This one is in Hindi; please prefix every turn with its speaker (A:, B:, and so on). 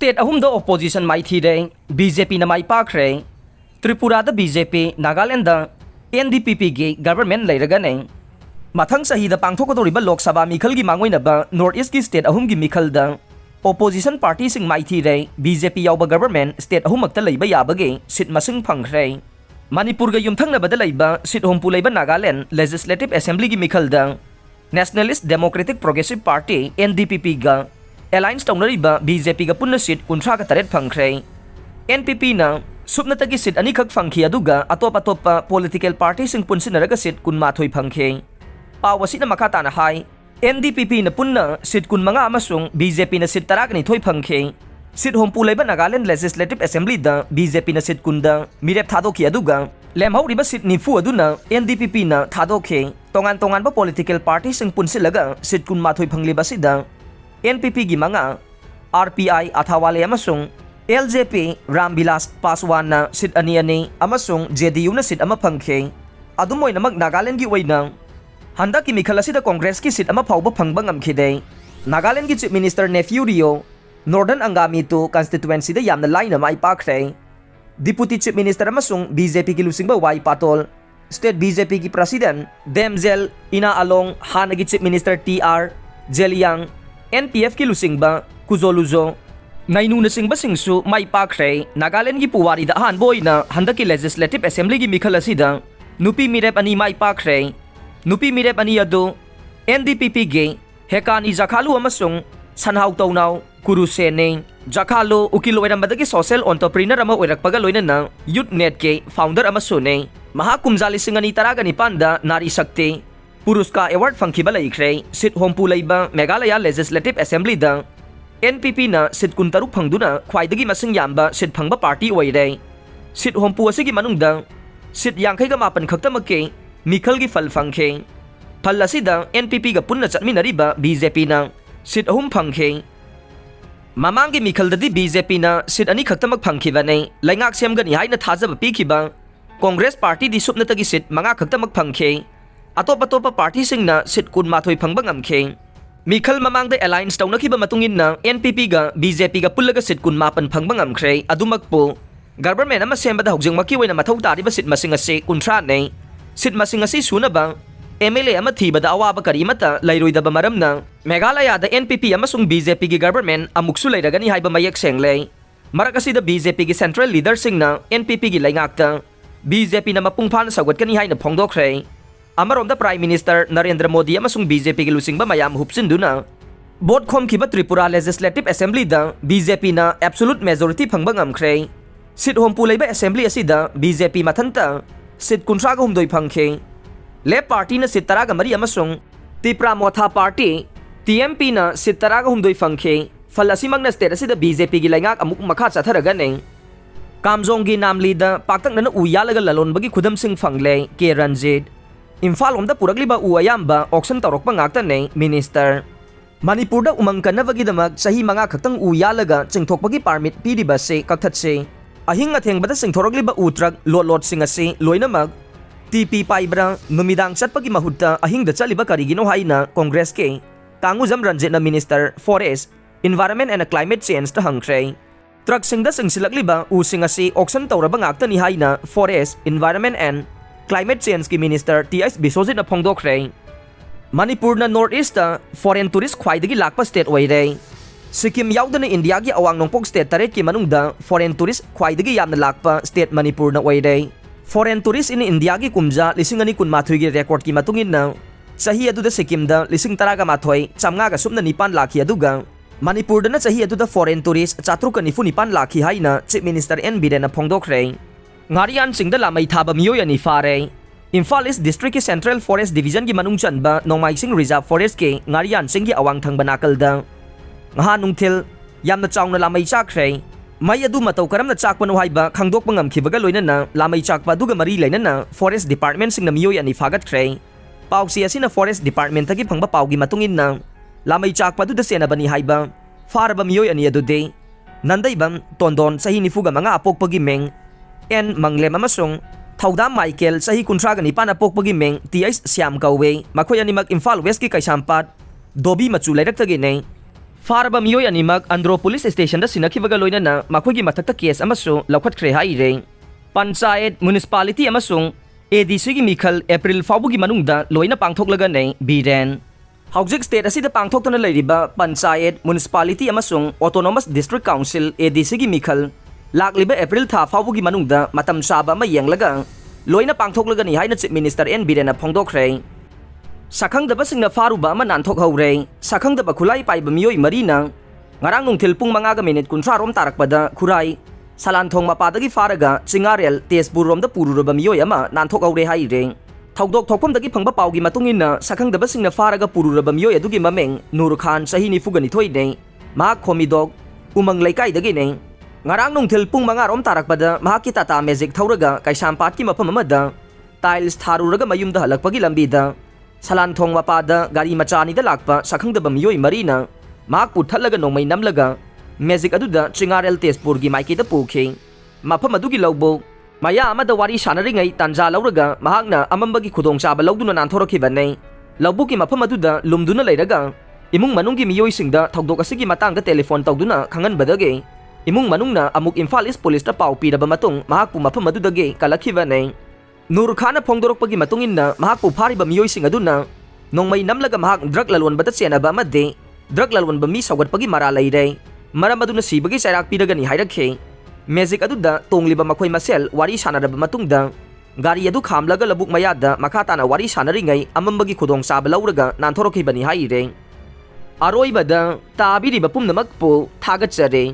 A: स्टेट अहुमद ओपोजिशन माइथीरे बीजेपी न माई पाखरे त्रिपुरा बीजेपी नागालैंड NDPP की गवर्नमेंट लेरगने मथंग सहीद पांथोकदोरिबा लोकसभा मिखल की मांगोइनबा नॉर्थ ईस्ट की स्टेट अहुम की मिखल ओपोजिशन पार्टी सिंग माइथीरे बीजेपी यावबा गवर्नमेंट स्टेट अहुमक्ता लैबा याबगे सीट मसिंग फंगख्रे मणिपुर युमथंगनबदा लैबा सीट हुमपु लैबा नागालैंड लेजिस्लेटिव असेंबली की मिखल nationalist democratic progressive party NDPP गा एलायंस तौनरिबा बीजेपी गा पुन्ना सीट 53 फंगख्रे NPP ना सुपनतगी सीट अनिखक फंखी अदुगा अतोप अतोप पॉलिटिकल पार्टी सिंग पुनसिनरगा सीट 19 फंखे पावसिना मखाताना हाई NDPP न पुन्ना सीट 15 अमसुंग BJP न सीट 12 फंखे सीट हुमपु लैबा नागालैंड लेजिस्लेटिव असेंबली BJP न सीट 10 मिरेप थादोखी अदुगा लेमहौरिबा सीट 90 अदुना NDPP न थादोखे तोंगान तोंगानबा पॉलिटिकल पार्टी सिंग पुनसिलगा सीट 19 फंगलिबासिदा NPP की मंगा RPI अथावाले अमसुंग LJP रामविलास पासवान न सीट अनी अमसुंग JDU न सीट अमा फंखे अदुमोइनमक नागालैंड की ओइना हंदक की मिखल असिदा कांग्रेस की सीट अमा फाउबा फंगबा ngamkhide नागालैंड की chief minister Neiphiu Rio northern Angami तो कंस्टिट्युएंसी दा यामना लाइन माई पाखरे डिप्यूटी चीफ मिनिस्टर अमसुंग BJP की लुसिंगबा वाई पातोल स्टेट BJP की प्रेसिडेंट डेमजेल इना अलोंग हानगी chief minister TR Zeliang NPF की लुसिंगबा कुजोलुजो नाइनून सिंगबा सिंगसु माई पाखरे नागालैंड की पुवारी दा हान बोइना हंदक की लेजिस्लेटिव असेंबली की मिखल असिदा नुपी मिरेप अनि माई पाखरे नुपी मिरेप अनि अदु NDPP गे हेकानी जखालु अमसुंग सनहाउ तौनाउ कुरुसेने जखालु उकिल ओइरमबदगी सोशल एंटरप्रेन्योर अमा ओइरकपगा लोइनना यूथ नेट के फाउंडर अमसुने महाकुमजाली सिंगनी तरागनी पांदा नारी शक्ति पुरस्कार अवार्ड फंखिबा लैख्रे सीट होमपु लैबा मेघालय लेजिस्लेटिव असेंबली NPP ना सीट 13 फंगदुना ख्वाइदगी मसिंग यामबा सीट फंगबा पार्टी ओइरे सीट होमपु असिगी मनुंगदा सीट 59 खक्तमके मिखल की फल फंखे फल असिदा NPP गा पुन्ना चटमिनरिबा BJP ना सीट अहुम फंखे ममांगी मिखलददी BJP ना सीट अनि खक्तमक फंखिबने लैंगाक सेमगनी हाइना थाजब पीखिबा कांग्रेस पार्टी दी सुपनतगी सीट 5 खक्तमक फंखे अतोप अतोप पार्टी सिंगना सीट 19 फंगबा ngamखे मिखल ममांगदा अलायंस तौनखिबा मतुंगिनना NPP गा BJP गा पुल्लगा सीट 19 फंगबा ngamkhre अदुमकपो गवर्नमेंट अमा सेमबदा हौजिंगमकी ओइना मथौ तारिबा सीट मसिंग असे 19 ने सीट मसिंग असे सुनबा MLA अमा थीबदा अवाबा करीमता लैरोइदबा मरमना मेघालयदा NPP अमसुंग BJP की गवर्नमेंट अमुक्सु लैरगनी हाइबा मयक सेंगले मरक असिदा BJP की सेंट्रल लीडर सिंगना NPP की लैंगाकता BJP ना मपुंगफान सगवतकनी हाइना फोंगदोखरे अमरोमदा प्राइम मिनिस्टर नरेंद्र मोदी अमसुंग BJP की लुसिंगबा मयाम हुपसिनदुना बोट खोमखिबा त्रिपुरा लेजिस्लेटिव असेंबली BJP ना एब्सोल्यूट मेजॉरिटी फंगबा ngamkhre सीट होमपु लैबा असेंबली असिदा BJP मथंता सीट 53 फंखे लेफ्ट पार्टी ना सीट 13 अमसुंग त्रिपुरा मोथा पार्टी TMP ना सीट 13 फंखे फल असिमंगना स्टेट असिदा BJP की लैंगाक अमुक मखा चथरगने कामजोंगी नामलीदा पाक्तंगना उयालगा ललोनबगी खुदम सिंह फंगले के रंजीत इम्फाल ओमदा पुरगलिबा उ अयाम्बा ऑक्शन तौरक्पा ngaktane मिनिस्टर मणिपुर उमंग कन्नबगीदमक चही 5 खक्तंग उ यालगा चिंगथोकपगी परमिट पीरिबसे कक्थetse अहिंग अथेंगबदा सिंगथोरगलिबा उ ट्रक लोट सिंग असे लोइनमक TP पाइब्रा नुमिदांग चटपगी महुत्ता अहिंगदा चलिबा करिगिनो हाइना कांग्रेस के कांगुजम रंजितना minister forest environment and climate change ता हंगख्रे ट्रक सिंगदा सिंगसिलकलिबा उ सिंग असे ऑक्शन तौरबा ngaktani हाइना forest environment and climate change की मिनिस्टर TS बिसोजित फोंगदोखरे मणिपुर ना नॉर्थ ईस्ट फॉरेन टूरिस्ट ख्वाइदगी लाकपा स्टेट ओइरे सिक्किम याउदना इंडिया की अवांग नोंपोक स्टेट तरेट की मनुंगदा फॉरेन टूरिस्ट ख्वाइदगी यामना लाकपा स्टेट मणिपुर ना ओइरे फॉरेन टूरिस्ट इन इंडिया की कुमजा 2023 की रेकॉर्ड की मतुंगिनना सही अदुदा सिक्किम दा 13,000 चामगा का सुमना 9 लाखी अदुगा मणिपुर दना सही अदुदा फॉरेन टूरिस्ट 494 लाखी हाइना चीफ मिनिस्टर N Biren फोंगदोखरे ngarian singda lamai thaba miyoy ani fare Imphal East District की सेंट्रल फॉरेस्ट डिवीजन की मनुंग चनबा नोंमाइसिंग रिजर्व फॉरेस्ट के ngarian sing की अवांग थंग बनाकलदा ngha nungthil yamna chawna lamai chakre mai adu matau karamna chakpanu haiba khangdokpa ngamkhibaga loinana lamai chakpa duga mari leinana forest department sing na miyoy ani fagatkhre pausi asina forest department tagi phangba paugi matungin na lamai chakpa du da senabani haiba farba miyoy ani adude nandaibam tondon sahi nifuga manga apokpagi meng N Manglem amasung Thaudam Michael sahi 19 apokpagi meng TS Siam Kawe makoy animak Imphal West ki Kaisampat Dobi machu lairak tagi nei ꯐꯥꯔꯕ ꯃꯤꯑꯣꯏ ꯑꯅꯤꯃꯛ ꯑꯟꯗ꯭ꯔꯣ ꯄꯨꯂꯤꯁ ꯁ꯭ꯇꯦꯁꯟꯗ ꯁꯤꯟꯅꯈꯤꯕꯒ ꯂꯣꯏꯅꯅ ꯃꯈꯣꯏꯒꯤ ꯃꯊꯛꯇ ꯀꯦꯁ ꯑꯃꯁꯨ ꯂꯧꯈꯠꯈ꯭ꯔꯦ ꯍꯥꯏꯔꯦ꯫ ꯄꯟꯆꯥꯌꯠ ꯃ꯭ꯌꯨꯅꯤꯁꯤꯄꯥꯂꯤꯇꯤ ꯑꯃꯁꯨꯡ ADCꯒꯤ ꯃꯤꯈꯜ ꯑꯦꯄ꯭ꯔꯤꯜ ꯐꯥꯎꯕꯒꯤ ꯃꯅꯨꯡꯗ ꯂꯣꯏꯅ ꯄꯥꯡꯊꯣꯛꯂꯒꯅꯤ ꯕꯤꯔꯦꯟ꯫ ꯍꯧꯖꯤꯛ ꯁ꯭ꯇꯦꯠ ꯑꯁꯤꯗ ꯄꯥꯡꯊꯣꯛꯇꯨꯅ ꯂꯩꯔꯤꯕ ꯄꯟꯆꯥꯌꯠ ꯃ꯭ꯌꯨꯅꯤꯁꯤꯄꯥꯂꯤꯇꯤ ꯑꯃꯁꯨꯡ ꯑꯣꯇꯣꯅꯣꯃꯁ ꯗꯤꯁꯇ꯭ꯔꯤꯛ ꯀꯥꯎꯟꯁꯤꯜ ADCꯒꯤ ꯃꯤꯈꯜ ꯂꯥꯛꯂꯤꯕ ꯑꯦꯄ꯭ꯔꯤꯜ ꯊꯥ ꯐꯥꯎꯕꯒꯤ ꯃꯅꯨꯡꯗ ꯃꯇꯝ ꯆꯥꯕ ꯑꯃ ꯌꯦꯡꯂꯒ ꯂꯣꯏꯅ ꯄꯥꯡꯊꯣꯛꯂꯒꯅꯤ ꯍꯥꯏꯅ ꯆꯤꯞ ꯃꯤꯅꯤꯁꯇꯔ ꯑꯦꯟ ꯕꯤꯔꯦꯟꯅ ꯐꯣꯡꯗꯣꯛꯈ꯭ꯔꯦ꯫ ꯁꯛꯈꯪꯗꯕꯁꯤꯡꯅ ꯐꯥꯔꯨꯕ ꯑꯃ ꯅꯥꯟꯊꯣꯛꯍꯧꯔꯦ꯫ ꯁꯛꯈꯪꯗꯕ ꯈꯨꯠꯂꯥꯏ ꯄꯥꯏꯕ ꯃꯤꯑꯣꯏ ꯃꯔꯤꯅ ꯉꯔꯥꯡ ꯅꯨꯡꯊꯤꯜ ꯄꯨꯡ 5:30 ꯔꯣꯝ ꯇꯥꯔꯛꯄꯗ ꯈꯨꯔꯥꯏ ꯁꯂꯥꯟꯊꯣꯡ ꯃꯄꯥꯗꯒꯤ ꯐꯥꯔꯒ ꯆꯤꯡꯉꯥꯔꯦꯜ ꯇꯦꯖꯄꯨꯔ ꯔꯣꯝꯗ ꯄꯨꯔꯨꯔꯕ ꯃꯤꯑꯣꯏ ꯑꯃ ꯅꯥꯟꯊꯣꯛꯍꯧꯔꯦ ꯍꯥꯏꯔꯦ꯫ ꯊꯧꯗꯣꯛ ꯊꯣꯛꯐꯝꯗꯒꯤ ꯐꯪꯕ ꯄꯥꯎꯒꯤ ꯃꯇꯨꯡ ꯏꯟꯅ ꯁꯛꯈꯪꯗꯕꯁꯤꯡꯅ ꯐꯥꯔꯒ ꯄꯨꯔꯨꯔꯕ ꯃꯤꯑꯣꯏ ꯑꯗꯨꯒꯤ ꯃꯃꯤꯡ ꯅꯨꯔ ꯈꯥꯟ ꯆꯍꯤ 92ꯅꯤ꯫ ꯃꯍꯥꯛ ꯈꯣꯃꯤꯗꯣꯛ ꯎꯃꯪ ꯂꯩꯀꯥꯏꯗꯒꯤꯅꯤ꯫ ꯉꯔꯥꯡ ꯅꯨꯡꯊꯤꯜ ꯄꯨꯡ 5 ꯔꯣꯝ ꯇꯥꯔꯛꯄꯗ ꯃꯍꯥꯛꯀꯤ ꯇꯥꯇꯥ ꯃꯦꯖꯤꯛ ꯊꯧꯔꯒ ꯀꯩꯁꯥꯝꯄꯥꯠꯀꯤ ꯃꯐꯝ ꯑꯃꯗ ꯇꯥꯏꯜꯁ ꯊꯥꯔꯨꯔꯒ ꯃꯌꯨꯝꯗ ꯍꯜꯂꯛꯄꯒꯤ ꯂꯝꯕꯤꯗ ꯁꯂꯥꯟꯊꯣꯡ ꯃꯄꯥꯗ ꯒꯥꯔꯤ ꯃꯆꯥ ꯑꯅꯤꯗ ꯂꯥꯛꯄ ꯁꯛꯈꯪꯗꯕ ꯃꯤꯑꯣꯏ ꯃꯔꯤꯅ ꯃꯍꯥꯛꯄꯨ ꯊꯠꯂꯒ ꯅꯣꯡꯃꯩ ꯅꯝꯂꯒ ꯃꯦꯖꯤꯛ ꯑꯗꯨꯗ ꯆꯤꯡꯉꯥꯔꯦꯜ ꯇꯦꯖꯄꯨꯔꯒꯤ ꯃꯥꯏꯀꯩꯗ ꯄꯨꯈꯤ꯫ ꯃꯐꯝ ꯑꯗꯨꯒꯤ ꯂꯧꯕꯨꯛ ꯃꯌꯥ ꯑꯃꯗ ꯋꯥꯔꯤ ꯁꯥꯟꯅꯔꯤꯉꯩ ꯇꯥꯟꯖꯥ ꯂꯧꯔꯒ ꯃꯍꯥꯛꯅ ꯑꯃꯝꯕꯒꯤ ꯈꯨꯗꯣꯡꯆꯥꯕ ꯂꯧꯗꯨꯅ ꯅꯥꯟꯊꯣꯔꯛꯈꯤꯕꯅꯤ꯫ ꯂꯧꯕꯨꯛꯀꯤ ꯃꯐꯝ ꯑꯗꯨꯗ ꯂꯨꯝꯗꯨꯅ ꯂꯩꯔꯒ ꯏꯃꯨꯡ ꯃꯅꯨꯡꯒꯤ ꯃꯤꯑꯣꯏꯁꯤꯡꯗ ꯊꯧꯗꯣꯛ ꯑꯁꯤꯒꯤ ꯃꯇꯥꯡꯗ ꯇꯦꯂꯤꯐꯣꯟ ꯇꯧꯗꯨꯅ ꯈꯪꯍꯟꯕꯗꯒꯤ ꯏꯃꯨꯡ ꯃꯅꯨꯡꯅ ꯑꯃꯨꯛ ꯏꯝꯐꯥꯜ ꯏꯁ ꯄꯨꯂꯤꯁꯇ ꯄꯥꯎ ꯄꯤꯔꯕ ꯃꯇꯨꯡ ꯃꯍꯥꯛꯄꯨ ꯃꯐꯝ ꯑꯗꯨꯗꯒꯤ ꯀꯜꯂꯛꯈꯤꯕꯅꯤ꯫ ꯅꯨꯔ ꯈꯥꯟꯅ ꯐꯣꯡꯗꯣꯔꯛꯄꯒꯤ ꯃꯇꯨꯡ ꯏꯟꯅ ꯃꯍꯥꯛꯄꯨ ꯐꯥꯔꯤꯕ ꯃꯤꯑꯣꯏꯁꯤꯡ ꯑꯗꯨꯅ ꯅꯣꯡꯃꯩ ꯅꯝꯂꯒ ꯃꯍꯥꯛ ꯗ꯭ꯔꯒ ꯂꯂꯣꯟꯕꯗ ꯆꯦꯟꯅꯕ ꯑꯃꯗꯤ ꯗ꯭ꯔꯒ ꯂꯂꯣꯟꯕ ꯃꯤ ꯁꯧꯒꯠꯄꯒꯤ ꯃꯔꯥꯜ ꯂꯩꯔꯦ꯫ ꯃꯔꯝ ꯑꯗꯨꯅ ꯁꯤꯕꯒꯤ ꯆꯩꯔꯥꯛ ꯄꯤꯔꯒꯅꯤ ꯍꯥꯏꯔꯛꯈꯤ꯫ ꯃꯦꯖꯤꯛ ꯑꯗꯨꯗ ꯇꯣꯡꯂꯤꯕ ꯃꯈꯣꯏ ꯃꯁꯦꯜ ꯋꯥꯔꯤ ꯁꯥꯟꯅꯔꯕ ꯃꯇꯨꯡꯗ ꯒꯥꯔꯤ ꯑꯗꯨ ꯈꯥꯝꯂꯒ ꯂꯧꯕꯨꯛ ꯃꯌꯥꯗ ꯃꯈꯥ ꯇꯥꯅ ꯋꯥꯔꯤ ꯁꯥꯟꯅꯔꯤꯉꯩ ꯑꯃꯝꯕꯒꯤ ꯈꯨꯗꯣꯡꯆꯥꯕ ꯂꯧꯔꯒ ꯅꯥꯟꯊꯣꯔꯛꯈꯤꯕꯅꯤ ꯍꯥꯏꯔꯦ꯫ ꯑꯔꯣꯏꯕꯗ ꯇꯥꯕꯤꯔꯤꯕ ꯄꯨꯝꯅꯃꯛꯄꯨ ꯊꯥꯒꯠꯆꯔꯤ꯫